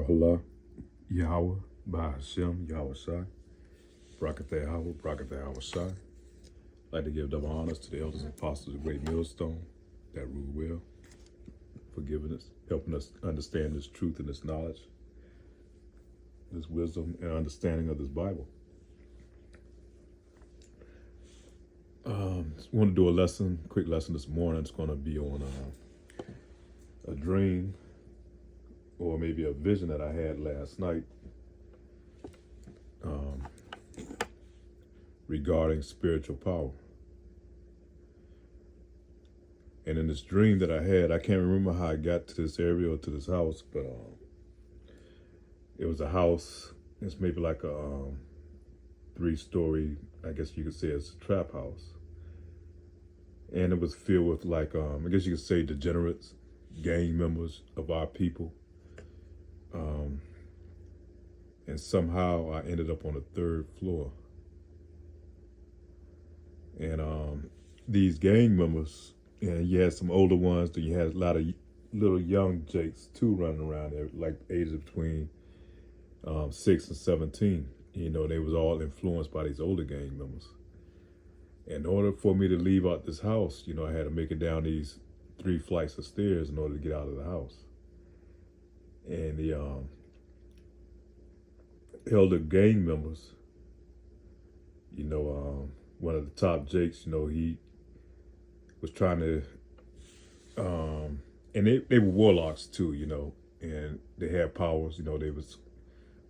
Bahala, Yahweh, Bahashem, Yahweh Shai, Brakatah Yahweh, Brakatah Yahweh Shai. I'd like to give double honors to the elders and apostles of the Great Millstone that rule well, forgiving us, helping us understand this truth and this knowledge, this wisdom and understanding of this Bible. Just want to do a quick lesson this morning. It's going to be on a dream or maybe a vision that I had last night regarding spiritual power. And in this dream that I had, I can't remember how I got to this area or to this house, but it was a house. It's maybe like a 3-story, I guess you could say it's a trap house. And it was filled with like, I guess you could say degenerates, gang members of our people. And somehow I ended up on the 3rd floor. And these gang members, and you had some older ones, then you had a lot of little young jakes too running around there, like ages between 6 and 17. You know, they was all influenced by these older gang members. In order for me to leave out this house, you know, I had to make it down these 3 flights of stairs in order to get out of the house. And the elder gang members, you know, one of the top jakes, you know, he was trying to, and they were warlocks too, you know, and they had powers, you know, they was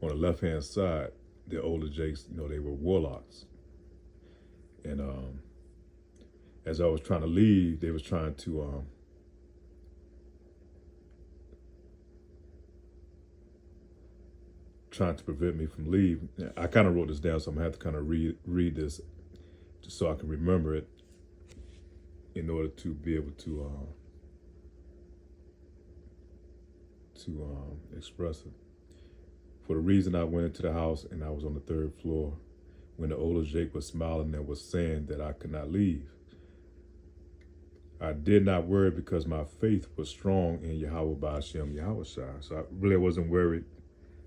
on the left-hand side, the older jakes, you know, they were warlocks. And as I was trying to leave, they was trying to prevent me from leaving. I kind of wrote this down, so I'm gonna have to kind of read this just so I can remember it in order to be able to express it. For the reason I went into the house and I was on the 3rd floor when the older Jake was smiling and was saying that I could not leave. I did not worry because my faith was strong in Yahweh Ba'ashem Yahweh Shai. So I really wasn't worried.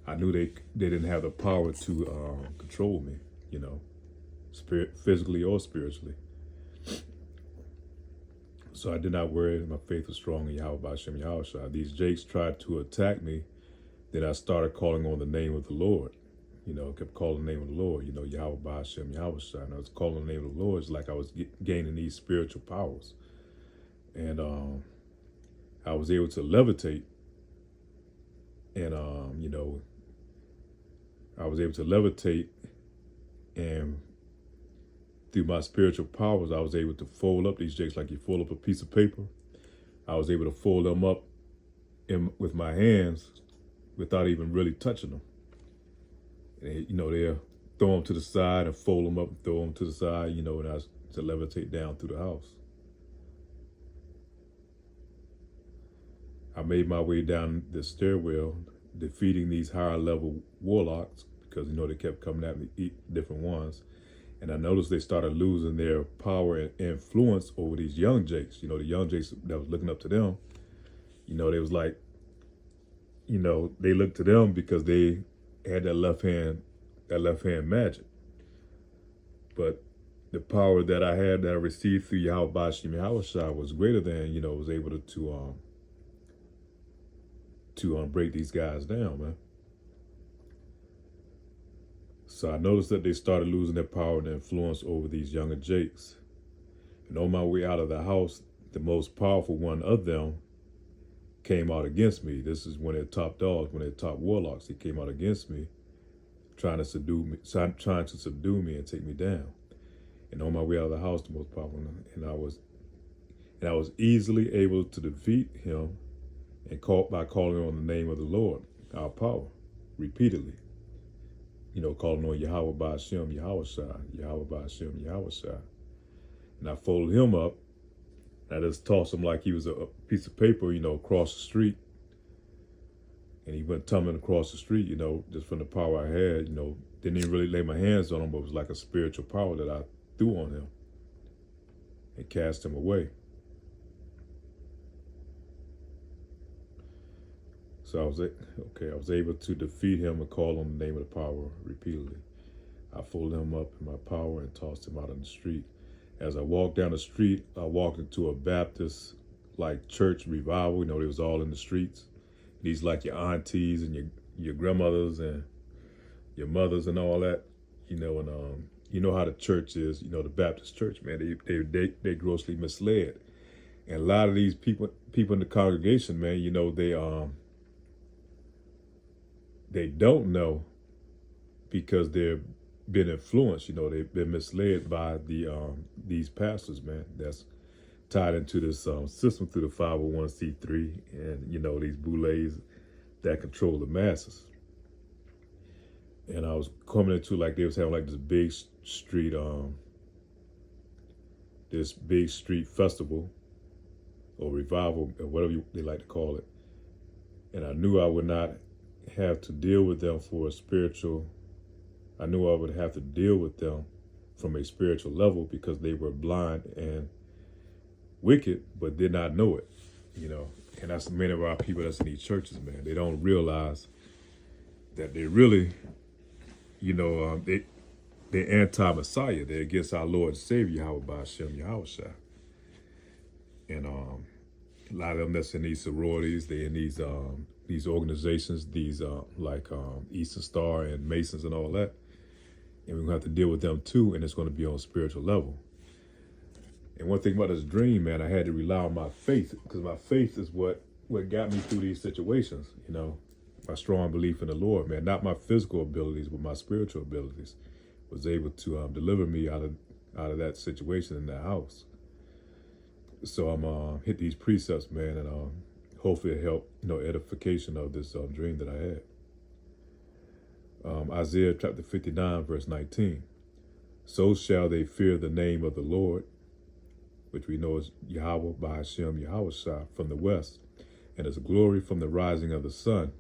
I knew they didn't have the power to control me, you know, physically or spiritually. So I did not worry. My faith was strong in Yahweh Ba'ashem Yahweh Shai. These jakes tried to attack me. Then I started calling on the name of the Lord. You know, kept calling the name of the Lord. You know, Yahweh Ba'ashem Yahweh Shai. And I was calling the name of the Lord. It's like I was gaining these spiritual powers. And I was able to levitate. And, you know, I was able to levitate, and through my spiritual powers, I was able to fold up these jakes like you fold up a piece of paper. I was able to fold them up with my hands without even really touching them. And, you know, they'll throw them to the side and fold them up and throw them to the side, you know, and I was to levitate down through the house. I made my way down the stairwell, defeating these higher level warlocks because, you know, they kept coming at me, different ones. And I noticed they started losing their power and influence over these young jakes. You know, the young jakes that was looking up to them, you know, they was like, you know, they looked to them because they had that left hand magic. But the power that I had that I received through Yahweh Ba'ashem Yahweh Shai was greater than, you know, was able to break these guys down, man. So I noticed that they started losing their power and influence over these younger jakes. And on my way out of the house, the most powerful one of them came out against me. This is when they're top dogs, when they're top warlocks. He came out against me, trying to subdue me and take me down. And on my way out of the house, the most powerful, and I was easily able to defeat him and by calling on the name of the Lord, our power, repeatedly. You know, calling on Yahweh Ba'ashem Yahweh Shai, Yahweh Ba'ashem Yahweh Shai. And I folded him up. I just tossed him like he was a piece of paper, you know, across the street. And he went tumbling across the street, you know, just from the power I had, you know. Didn't even really lay my hands on him, but it was like a spiritual power that I threw on him and cast him away. So I was able to defeat him and call on the name of the power repeatedly. I folded him up in my power and tossed him out on the street. As I walked down the street, I walked into a Baptist like church revival. You know, they was all in the streets. These like your aunties and your grandmothers and your mothers and all that. You know, and you know how the church is. You know, the Baptist church, man. They grossly misled, and a lot of these people in the congregation, man. You know, they don't know because they're been influenced. You know, they've been misled by these pastors, man. That's tied into this system through the 501c3 and, you know, these boulets that control the masses. And I was coming into, like, they was having like this big street festival or revival or whatever they like to call it. And I knew I would not have to deal with them for a spiritual. I knew I would have to deal with them from a spiritual level because they were blind and wicked, but did not know it, you know. And that's many of our people that's in these churches, man. They don't realize that they really, you know, they're anti-Messiah. They're against our Lord and Savior, Yahweh Ba'Shem Yahushua. And a lot of them that's in these sororities, they in these organizations, these like Eastern Star and Masons and all that. And we're going to have to deal with them too, and it's going to be on a spiritual level. And one thing about this dream, man, I had to rely on my faith, because my faith is what got me through these situations, you know. My strong belief in the Lord, man, not my physical abilities, but my spiritual abilities, was able to deliver me out of that situation in that house. So I'm hit these precepts, man, and hopefully it help, you know, edification of this dream that I had. Isaiah chapter 59, verse 19. So shall they fear the name of the Lord, which we know is Yahweh Ba'Shem Yahushua from the west, and his glory from the rising of the sun.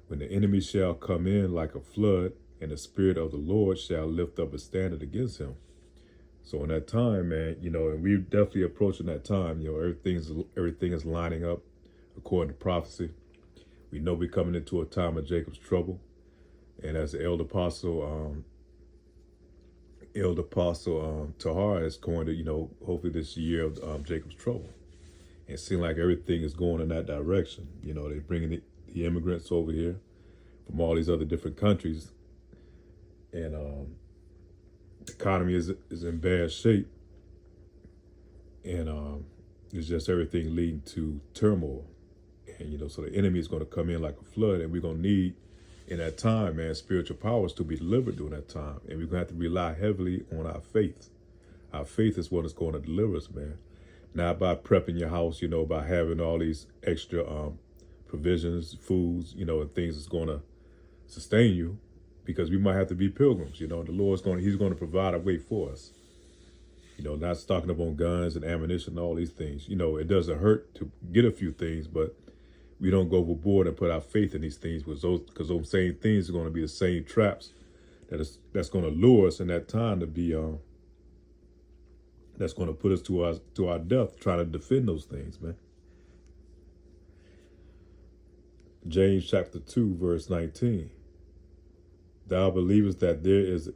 When the enemy shall come in like a flood, and the spirit of the Lord shall lift up a standard against him. So in that time, man, you know, and we're definitely approaching that time, you know, everything is lining up according to prophecy. We know we're coming into a time of Jacob's trouble. And as the elder apostle Tahar is going to, you know, hopefully this year of Jacob's trouble. And it seems like everything is going in that direction. You know, they're bringing the immigrants over here from all these other different countries. And the economy is in bad shape. And it's just everything leading to turmoil. And, you know, so the enemy is going to come in like a flood, and we're going to need, in that time, man, spiritual powers to be delivered during that time. And we're going to have to rely heavily on our faith. Our faith is what is going to deliver us, man. Not by prepping your house, you know, by having all these extra provisions, foods, you know, and things that's going to sustain you, because we might have to be pilgrims, you know. The Lord's he's going to provide a way for us. You know, not stocking up on guns and ammunition and all these things. You know, it doesn't hurt to get a few things, but we don't go overboard and put our faith in these things, because those same things are going to be the same traps that's going to lure us in that time to be that's going to put us to our death, trying to defend those things, man. James chapter 2, verse 19. Thou believest that there is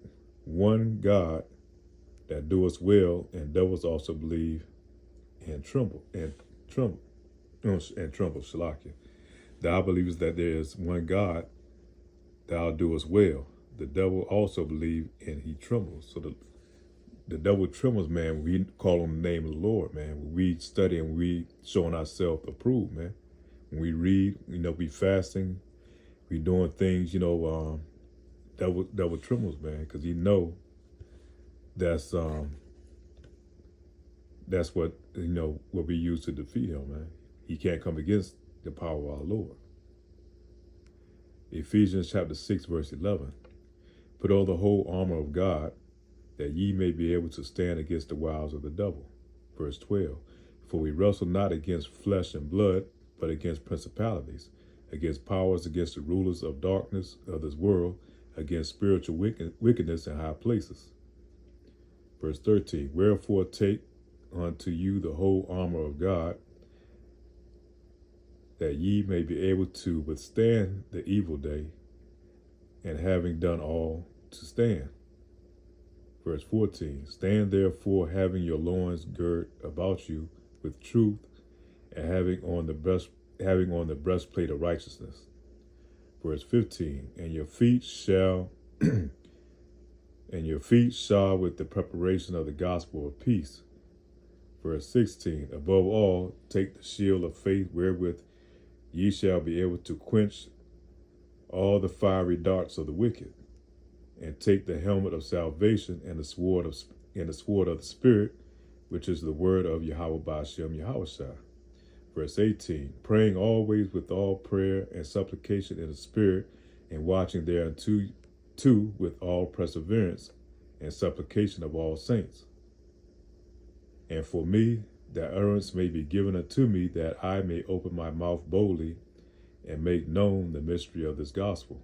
one God, that doeth well, and devils also believe and tremble. Shalakia. Thou believest that there is one God, thou doest well. The devil also believe, and he trembles. So the devil trembles, man, when we call on the name of the Lord, man. When we study and we showing ourselves approved, man. When we read, you know, we fasting, we doing things, you know, devil trembles, man, because he know that's what, you know, what we use to defeat him, man. He can't come against the power of our Lord. Ephesians chapter 6, verse 11. Put on the whole armor of God, that ye may be able to stand against the wiles of the devil. Verse 12. For we wrestle not against flesh and blood, but against principalities, against powers, against the rulers of darkness of this world, against spiritual wickedness in high places. Verse 13. Wherefore take unto you the whole armor of God, that ye may be able to withstand the evil day, and having done all, to stand. Verse 14, stand therefore, having your loins girt about you with truth, and having on the breastplate of righteousness. Verse 15, and your feet shod with the preparation of the gospel of peace. Verse 16, above all, take the shield of faith, wherewith ye shall be able to quench all the fiery darts of the wicked, and take the helmet of salvation and the sword of the Spirit, which is the word of Yahweh Ba'ashem Yahushua. Verse 18, praying always with all prayer and supplication in the Spirit, and watching thereunto with all perseverance and supplication of all saints. And for me, that utterance may be given unto me, that I may open my mouth boldly and make known the mystery of this gospel,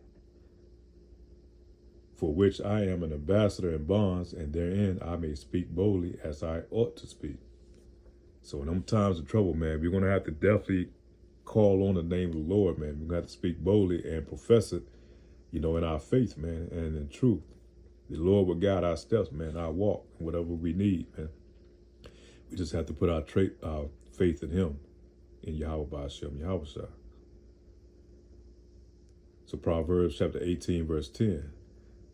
for which I am an ambassador in bonds, and therein I may speak boldly as I ought to speak. So in them times of trouble, man, we're going to have to definitely call on the name of the Lord, man. We're going to have to speak boldly and profess it, in our faith, man, and in truth. The Lord will guide our steps, man, our walk, whatever we need, man. We just have to put our faith in him, in Yahweh Ba'ashem Yahushua. So Proverbs chapter 18, verse 10.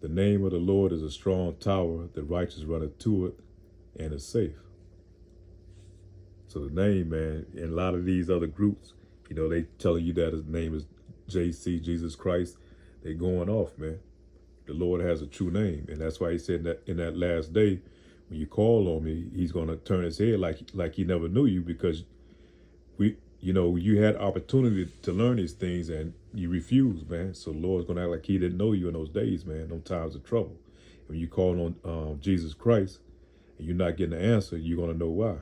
The name of the Lord is a strong tower, the righteous runneth to it, and is safe. So the name, man, in a lot of these other groups, they telling you that his name is JC, Jesus Christ. They going off, man. The Lord has a true name, and that's why he said that in that last day, when you call on me, he's going to turn his head like he never knew you, because you had opportunity to learn these things and you refused, man. So the Lord's going to act like he didn't know you in those days, man, those times of trouble. When you call on Jesus Christ and you're not getting the answer, you're going to know why.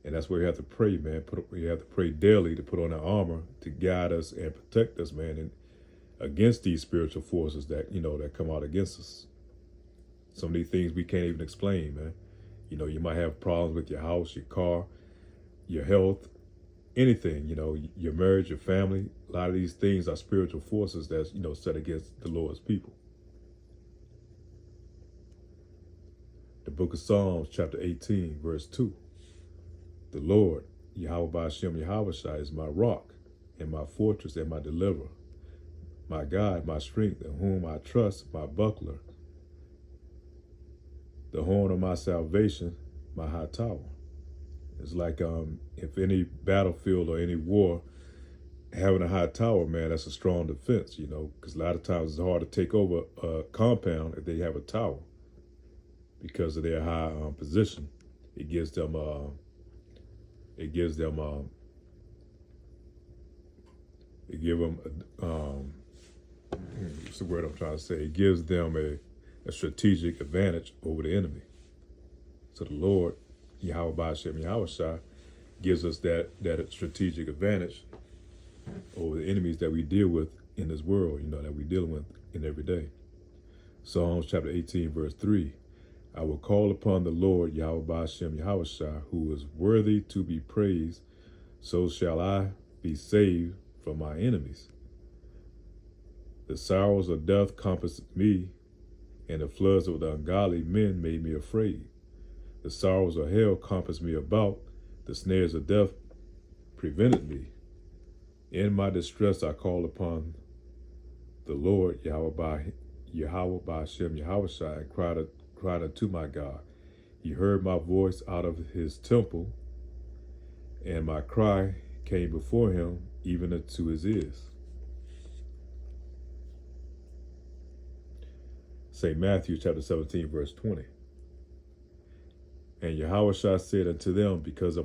And that's where you have to pray, man. You have to pray daily to put on the armor to guide us and protect us, man, and against these spiritual forces that, that come out against us. Some of these things we can't even explain, man. You might have problems with your house, your car, your health, anything, your marriage, your family. A lot of these things are spiritual forces that's, set against the Lord's people. The book of Psalms, chapter 18, verse 2. The Lord, Yahweh Ba'ashem Yahushua, is my rock and my fortress and my deliverer, my God, my strength, in whom I trust, my buckler, the horn of my salvation, my high tower. It's like if any battlefield or any war, having a high tower, man, that's a strong defense, because a lot of times it's hard to take over a compound if they have a tower because of their high position. It gives them what's the word I'm trying to say? It gives them a strategic advantage over the enemy. So the Lord, Yahweh Ba'ashem Yahushua, gives us that strategic advantage over the enemies that we deal with in this world, that we deal with in every day. Psalms chapter 18, verse 3. I will call upon the Lord, Yahweh Ba'ashem Yahushua, who is worthy to be praised, so shall I be saved from my enemies. The sorrows of death compassed me, and the floods of the ungodly men made me afraid. The sorrows of hell compassed me about, the snares of death prevented me. In my distress I called upon the Lord, Yahweh Ba'ashem Yahushua, and cried unto my God. He heard my voice out of his temple, and my cry came before him, even unto his ears. St. Matthew chapter 17, verse 20. And Yahushua said unto them, because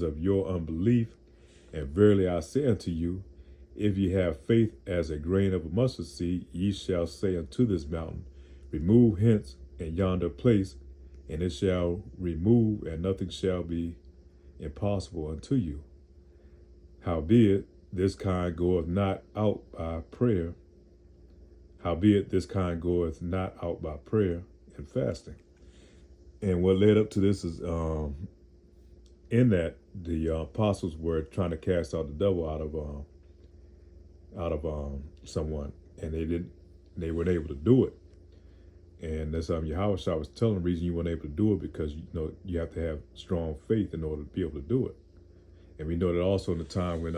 of your unbelief, and verily I say unto you, if ye have faith as a grain of a mustard seed, ye shall say unto this mountain, remove hence and yonder place, and it shall remove, and nothing shall be impossible unto you. Howbeit, this kind goeth not out by prayer. Howbeit, this kind goeth not out by prayer and fasting. And what led up to this is in that, the apostles were trying to cast out the devil out of someone, and they weren't able to do it. And that's Yahushua was telling the reason you weren't able to do it because you have to have strong faith in order to be able to do it. And we know that also in the time when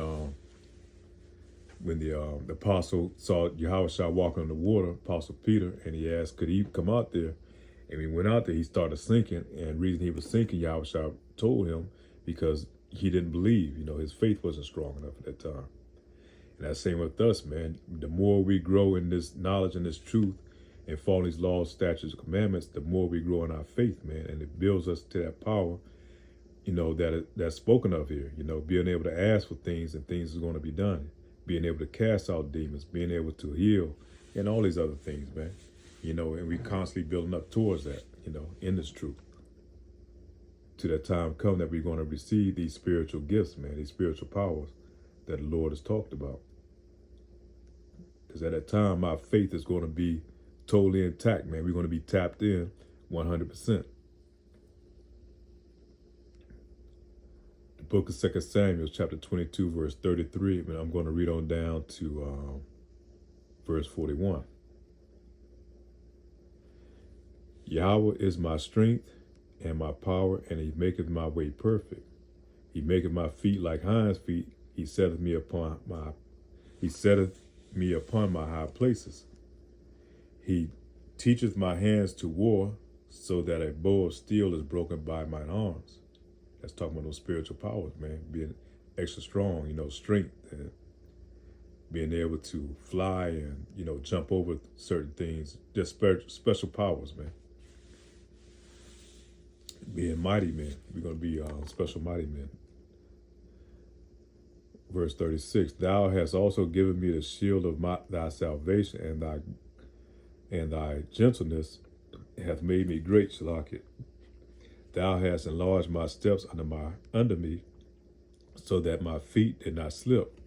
the apostle saw Yahushua walking on the water, Apostle Peter, and he asked, could he come out there? And when he went out there, he started sinking. And the reason he was sinking, Yahushua told him, because he didn't believe. His faith wasn't strong enough at that time. And that's the same with us, man. The more we grow in this knowledge and this truth and follow these laws, statutes, and commandments, the more we grow in our faith, man. And it builds us to that power, that's spoken of here. Being able to ask for things and things is going to be done. Being able to cast out demons, being able to heal, and all these other things, man. And we constantly building up towards that, in this truth. To that time come that we're going to receive these spiritual gifts, man, these spiritual powers that the Lord has talked about. Because at that time, our faith is going to be totally intact, man. We're going to be tapped in 100%. The book of 2 Samuel, chapter 22, verse 33. And I'm going to read on down to verse 41. Yahweh is my strength and my power, and he maketh my way perfect. He maketh my feet like hinds' feet. He setteth me upon my high places. He teacheth my hands to war, so that a bow of steel is broken by mine arms. That's talking about those spiritual powers, man. Being extra strong, strength, and being able to fly and, jump over certain things. Just special powers, man. Being mighty men. We're going to be special mighty men. Verse 36, thou hast also given me the shield of thy salvation, and thy gentleness hath made me great, Shalakit. Thou hast enlarged my steps under me, so that my feet did not slip.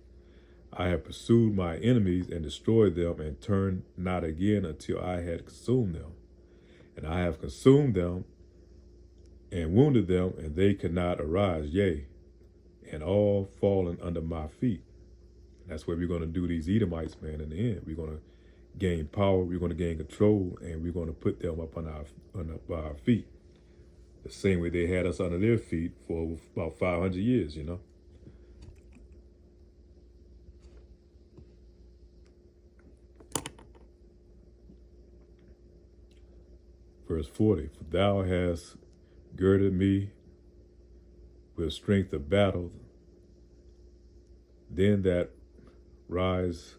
I have pursued my enemies and destroyed them, and turned not again until I had consumed them. And I have consumed them and wounded them, and they could not arise, yea, and all fallen under my feet. That's where we're going to do these Edomites, man, in the end. We're going to gain power, we're going to gain control, and we're going to put them up by our feet. The same way they had us under their feet for about 500 years, Verse 40, for thou hast girded me with strength of battle, then that rose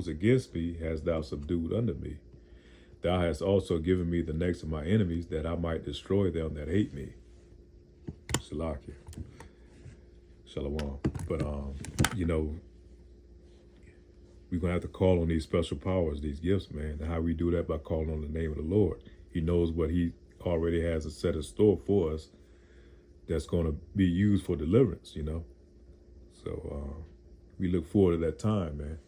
against me hast thou subdued under me. Thou hast also given me the necks of my enemies, that I might destroy them that hate me. Shalakia. Shalom. But we're gonna have to call on these special powers, these gifts, man. And how we do that? By calling on the name of the Lord. He knows what he already has a set in store for us that's going to be used for deliverance, So we look forward to that time, man.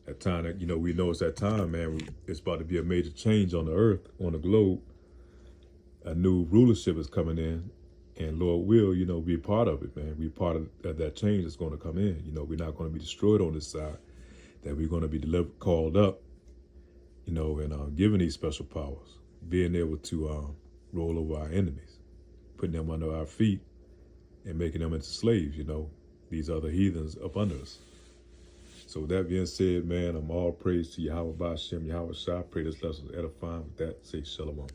That time that, we know it's that time, man. It's about to be a major change on the earth, on the globe. A new rulership is coming in, and Lord will, be a part of it, man. Be part of that change that's going to come in. We're not going to be destroyed on this side. That we're going to be called up, and given these special powers, being able to roll over our enemies, putting them under our feet, and making them into slaves, these other heathens up under us. So with that being said, man, I'm all praise to Yahweh Ba'Shem, Yahweh Shah. Pray this lesson is edifying. With that, say shalom.